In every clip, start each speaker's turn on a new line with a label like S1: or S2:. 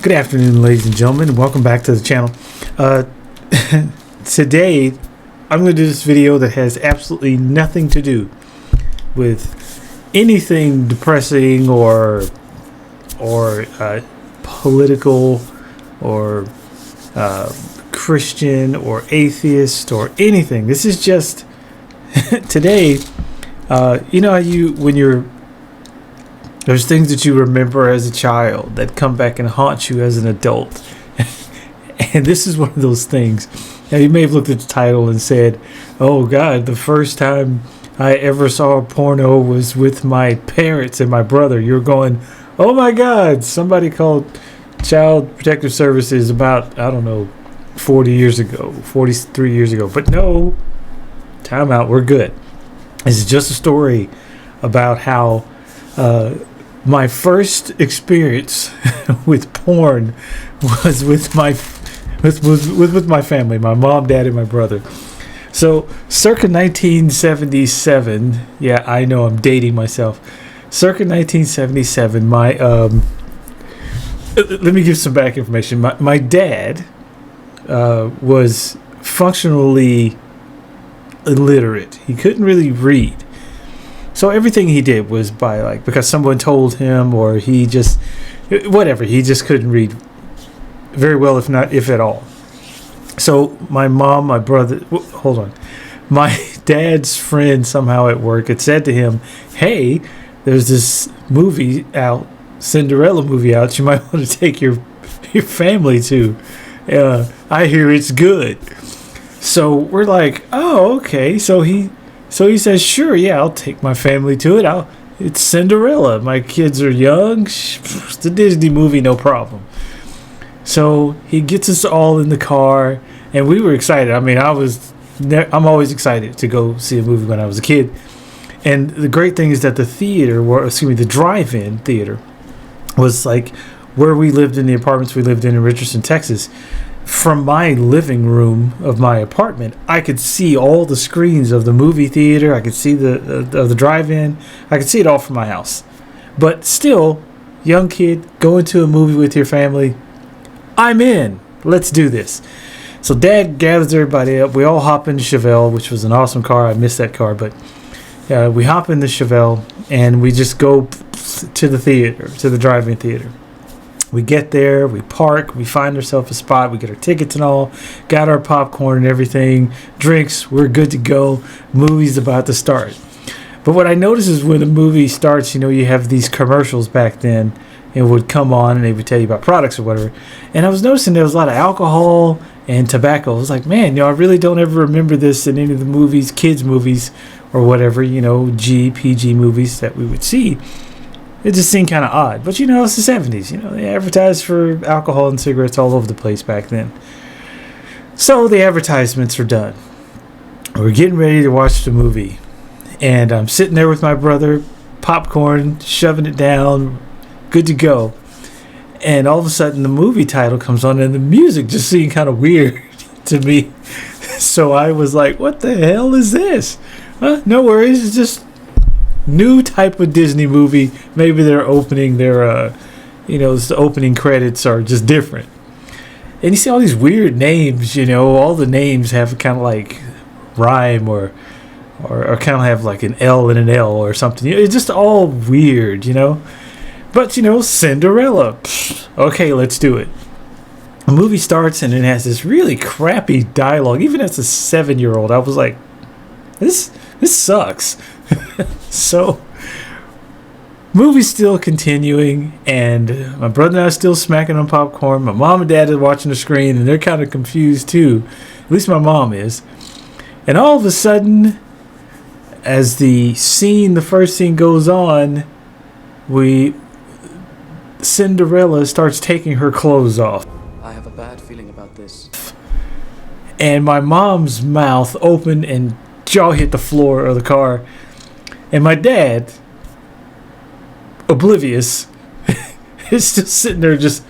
S1: Good afternoon, ladies and gentlemen. Welcome back to the channel. Today, I'm going to do this video that has absolutely nothing to do with anything depressing or political or Christian or atheist or anything. This is just today. You know how there's things that you remember as a child that come back and haunt you as an adult. And this is one of those things. Now, you may have looked at the title and said, oh God, the first time I ever saw a porno was with my parents and my brother. You're going, oh my God, somebody called Child Protective Services about, 43 years ago. But no, time out, we're good. This is just a story about how my first experience with porn was with my family, my mom, dad, and my brother. So, circa 1977, yeah, I know I'm dating myself. Circa 1977, my let me give some back information. My dad was functionally illiterate. He couldn't really read. So everything he did was because someone told him, or he just couldn't read very well, if at all. So my mom, my brother, my dad's friend somehow at work had said to him, hey, there's this movie out, Cinderella movie out, you might want to take your family to. I hear it's good. So we're like, oh, okay. So he says, sure, yeah, I'll take my family to it. It's Cinderella. My kids are young. It's a Disney movie, no problem. So he gets us all in the car, and we were excited. I mean, I'm always excited to go see a movie when I was a kid. And the great thing is that the drive-in theater was like where we lived in the apartments we lived in Richardson, Texas. From my living room of my apartment, I could see all the screens of the movie theater. I could see the drive-in. I could see it all from my house. But still, young kid, going to a movie with your family, I'm in. Let's do this. So Dad gathers everybody up. We all hop in the Chevelle, which was an awesome car. I missed that car, but we hop in the Chevelle and we just go to the theater, to the drive-in theater. We get there, we park, we find ourselves a spot, we get our tickets and all, got our popcorn and everything, drinks, we're good to go, movie's about to start. But what I noticed is when the movie starts, you have these commercials back then, and would come on and they would tell you about products or whatever. And I was noticing there was a lot of alcohol and tobacco. I was like, man, I really don't ever remember this in any of the movies, kids movies or whatever, PG movies that we would see. It just seemed kind of odd. But, it's the 70s. They advertised for alcohol and cigarettes all over the place back then. So the advertisements are done. We're getting ready to watch the movie. And I'm sitting there with my brother, popcorn, shoving it down, good to go. And all of a sudden the movie title comes on and the music just seemed kind of weird to me. So I was like, what the hell is this? No worries. It's just new type of Disney movie. Maybe the opening credits are just different. And you see all these weird names, all the names have kind of like rhyme or kind of have like an L and an L or something. It's just all weird, But, Cinderella. Okay, let's do it. The movie starts and it has this really crappy dialogue. Even as a 7-year-old, I was like, this sucks. So, movie's still continuing, and my brother and I are still smacking on popcorn. My mom and dad are watching the screen, and they're kind of confused too. At least my mom is. And all of a sudden, as the first scene goes on, Cinderella starts taking her clothes off.
S2: I have a bad feeling about this.
S1: And my mom's mouth opened and jaw hit the floor of the car. And my dad, oblivious, is still sitting there just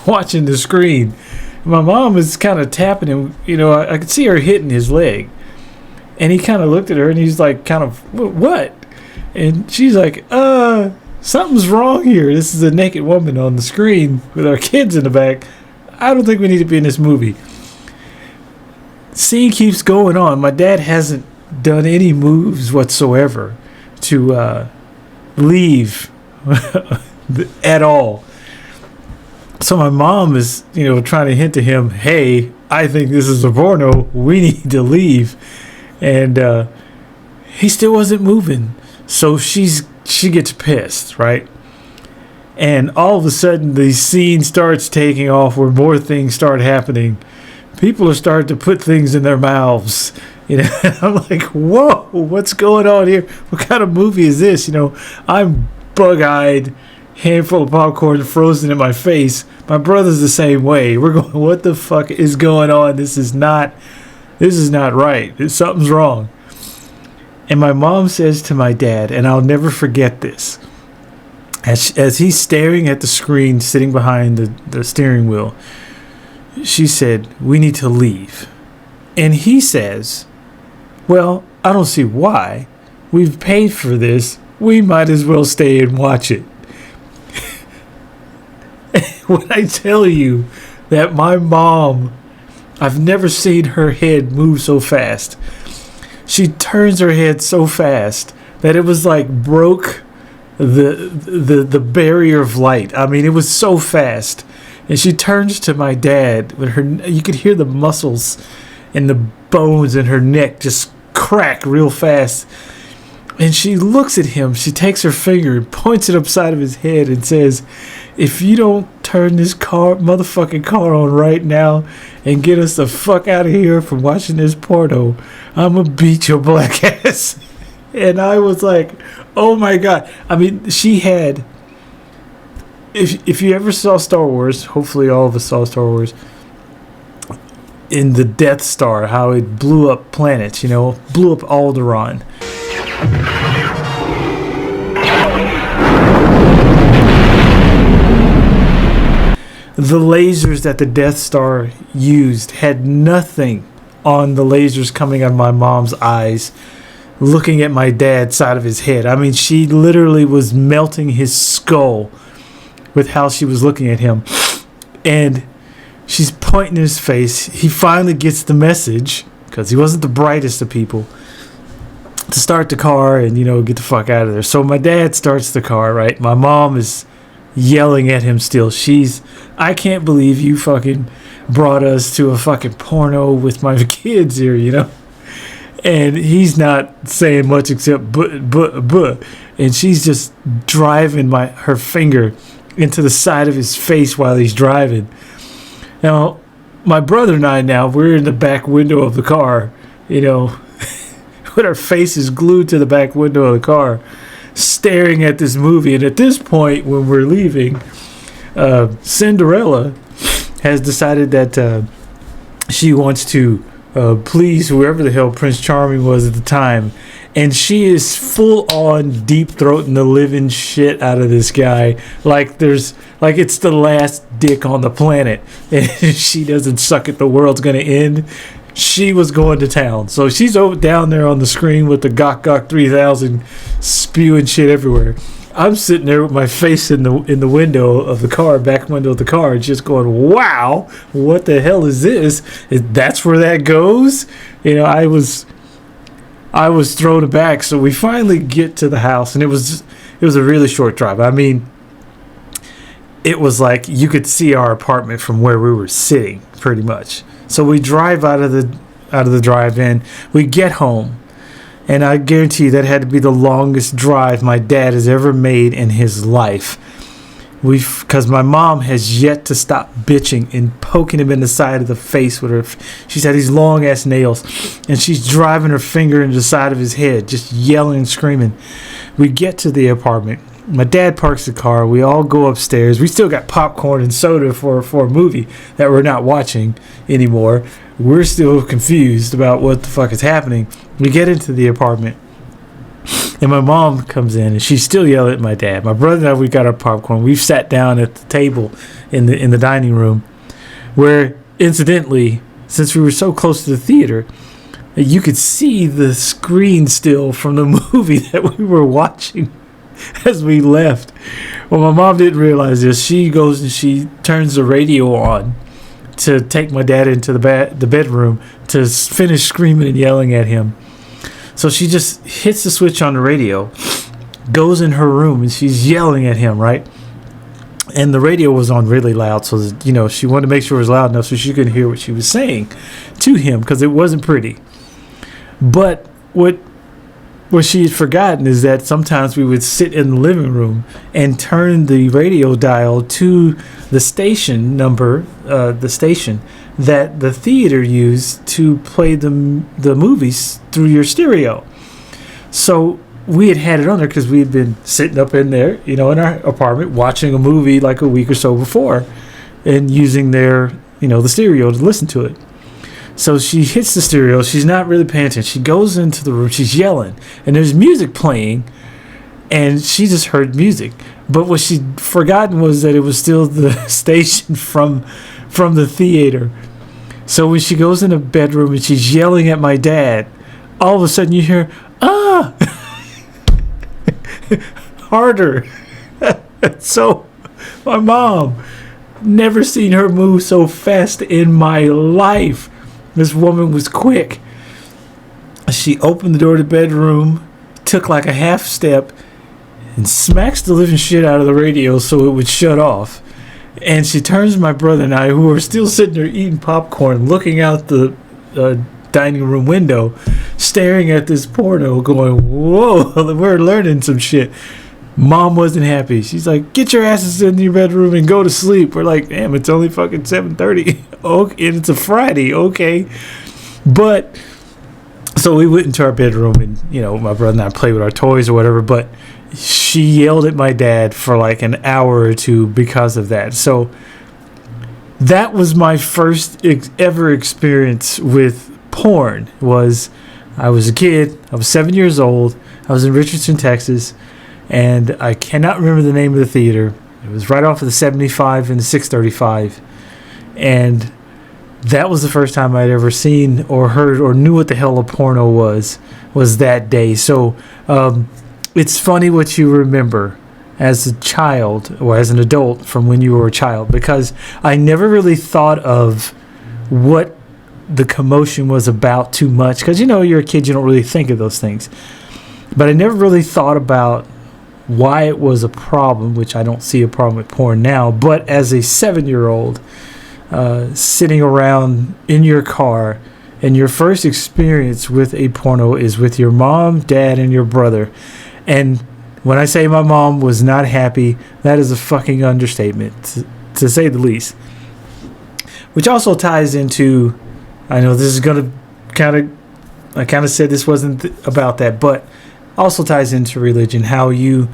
S1: watching the screen. And my mom is kind of tapping him. I could see her hitting his leg. And he kind of looked at her and he's like, kind of, what? And she's like, something's wrong here. This is a naked woman on the screen with our kids in the back. I don't think we need to be in this movie. Scene keeps going on. My dad hasn't done any moves whatsoever to leave at all. So my mom is, trying to hint to him, hey, I think this is a porno. We need to leave. And he still wasn't moving. So she gets pissed, right? And all of a sudden, the scene starts taking off where more things start happening. People are starting to put things in their mouths. I'm like, whoa, what's going on here? What kind of movie is this? I'm bug-eyed, handful of popcorn frozen in my face. My brother's the same way. We're going, what the fuck is going on? This is not right. Something's wrong. And my mom says to my dad, and I'll never forget this, as he's staring at the screen sitting behind the steering wheel, she said, we need to leave. And he says, well, I don't see why. We've paid for this. We might as well stay and watch it. When I tell you that my mom, I've never seen her head move so fast. She turns her head so fast that it was like broke the barrier of light. I mean, it was so fast. And she turns to my dad with her. You could hear the muscles and the bones in her neck just crack real fast. And she looks at him. She takes her finger and points it upside of his head and says, if you don't turn this motherfucking car on right now and get us the fuck out of here from watching this porno, I'm gonna beat your black ass. And I was like, oh my God. I mean, she had, if you ever saw Star Wars, hopefully all of us saw Star Wars, in the Death Star, how it blew up planets, blew up Alderaan. The lasers that the Death Star used had nothing on the lasers coming out of my mom's eyes, looking at my dad's side of his head. I mean, she literally was melting his skull with how she was looking at him. And she's pointing in his face. He finally gets the message, because he wasn't the brightest of people, to start the car and, get the fuck out of there. So my dad starts the car, right? My mom is yelling at him still. I can't believe you fucking brought us to a fucking porno with my kids here, And he's not saying much except but. And she's just driving her finger into the side of his face while he's driving. Now, my brother and I we're in the back window of the car, with our faces glued to the back window of the car, staring at this movie. And at this point, when we're leaving, Cinderella has decided that she wants to please whoever the hell Prince Charming was at the time. And she is full on deep throating the living shit out of this guy. Like it's the last dick on the planet. And if she doesn't suck it, the world's going to end. She was going to town. So she's down there on the screen with the Gok Gok 3000 spewing shit everywhere. I'm sitting there with my face in the window of the car, back window of the car, just going, wow, what the hell is this? That's where that goes? I was thrown aback. So we finally get to the house, and it was a really short drive. I mean, it was like you could see our apartment from where we were sitting, pretty much. So we drive out of the drive-in. We get home, and I guarantee you that had to be the longest drive my dad has ever made in his life. Because my mom has yet to stop bitching and poking him in the side of the face with her. She's had these long ass nails, and she's driving her finger into the side of his head, just yelling and screaming. We get to the apartment. My dad parks the car. We all go upstairs. We still got popcorn and soda for a movie that we're not watching anymore. We're still confused about what the fuck is happening. We get into the apartment, and my mom comes in, and she's still yelling at my dad. My brother and I, we got our popcorn. We've sat down at the table in the dining room, where, incidentally, since we were so close to the theater, you could see the screen still from the movie that we were watching. as we left. Well, my mom didn't realize this. She goes and she turns the radio on to take my dad into the bedroom to finish screaming and yelling at him. So she just hits the switch on the radio, goes in her room, and she's yelling at him, right? And the radio was on really loud, so that, you know, she wanted to make sure it was loud enough so she could hear what she was saying to him, because it wasn't pretty. But what she had forgotten is that sometimes we would sit in the living room and turn the radio dial to the station number, the station that the theater used to play the movies through your stereo. So we had it on there because we had been sitting up in there, you know, in our apartment watching a movie like a week or so before and using their, you know, the stereo to listen to it. So she hits the stereo. She's not really paying attention. She goes into the room. She's yelling. And there's music playing. And she just heard music. But what she'd forgotten was that it was still the station from the theater. So when she goes in the bedroom and she's yelling at my dad, all of a sudden you hear, ah! Harder. So my mom, never seen her move so fast in my life. This woman was quick. She opened the door to the bedroom, took like a half step, and smacks the living shit out of the radio so it would shut off. And she turns to my brother and I, who are still sitting there eating popcorn, looking out the dining room window, staring at this porno, going, whoa, we're learning some shit. Mom wasn't happy. She's like, get your asses in your bedroom and go to sleep. We're like, damn, it's only fucking 7:30. Okay, and it's a Friday, okay. But so we went into our bedroom and, you know, my brother and I played with our toys or whatever, but she yelled at my dad for like an hour or two because of that. So that was my first ever experience with porn. I was a kid. I was 7 years old. I was in Richardson, Texas. And I cannot remember the name of the theater. It was right off of the 75 and the 635. And that was the first time I'd ever seen or heard or knew what the hell a porno was that day. So it's funny what you remember as a child or as an adult from when you were a child, because I never really thought of what the commotion was about too much, because, you know, you're a kid, you don't really think of those things. But I never really thought about why it was a problem, which I don't see a problem with porn now. But as a 7-year-old sitting around in your car, and your first experience with a porno is with your mom, dad, and your brother. And when I say my mom was not happy, that is a fucking understatement, to say the least. Which also ties into, I know this is going to I kind of said this wasn't about that, but also ties into religion, how you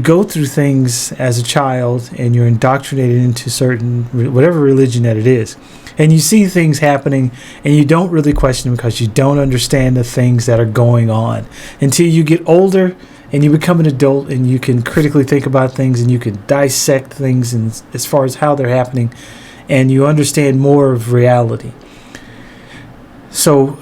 S1: go through things as a child and you're indoctrinated into certain, whatever religion that it is, and you see things happening and you don't really question them because you don't understand the things that are going on until you get older and you become an adult and you can critically think about things and you can dissect things and as far as how they're happening, and you understand more of reality. So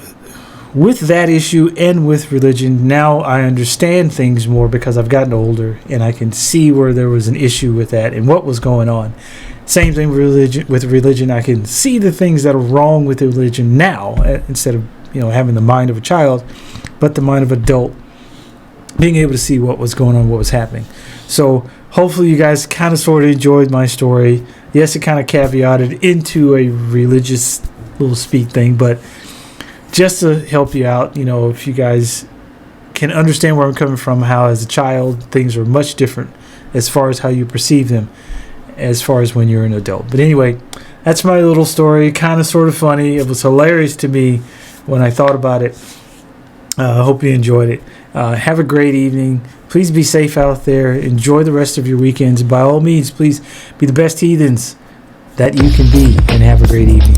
S1: with that issue and with religion, now I understand things more because I've gotten older and I can see where there was an issue with that and what was going on. Same thing with religion. I can see the things that are wrong with religion now, instead of, you know, having the mind of a child, but the mind of an adult, being able to see what was going on, what was happening. So hopefully you guys kind of sort of enjoyed my story. Yes, it kind of caveated into a religious little speak thing, but just to help you out, you know, if you guys can understand where I'm coming from, how as a child things are much different as far as how you perceive them as far as when you're an adult. But anyway, that's my little story. Kind of sort of funny. It was hilarious to me when I thought about it. I hope you enjoyed it. Have a great evening. Please be safe out there. Enjoy the rest of your weekends. By all means, please be the best heathens that you can be, and have a great evening.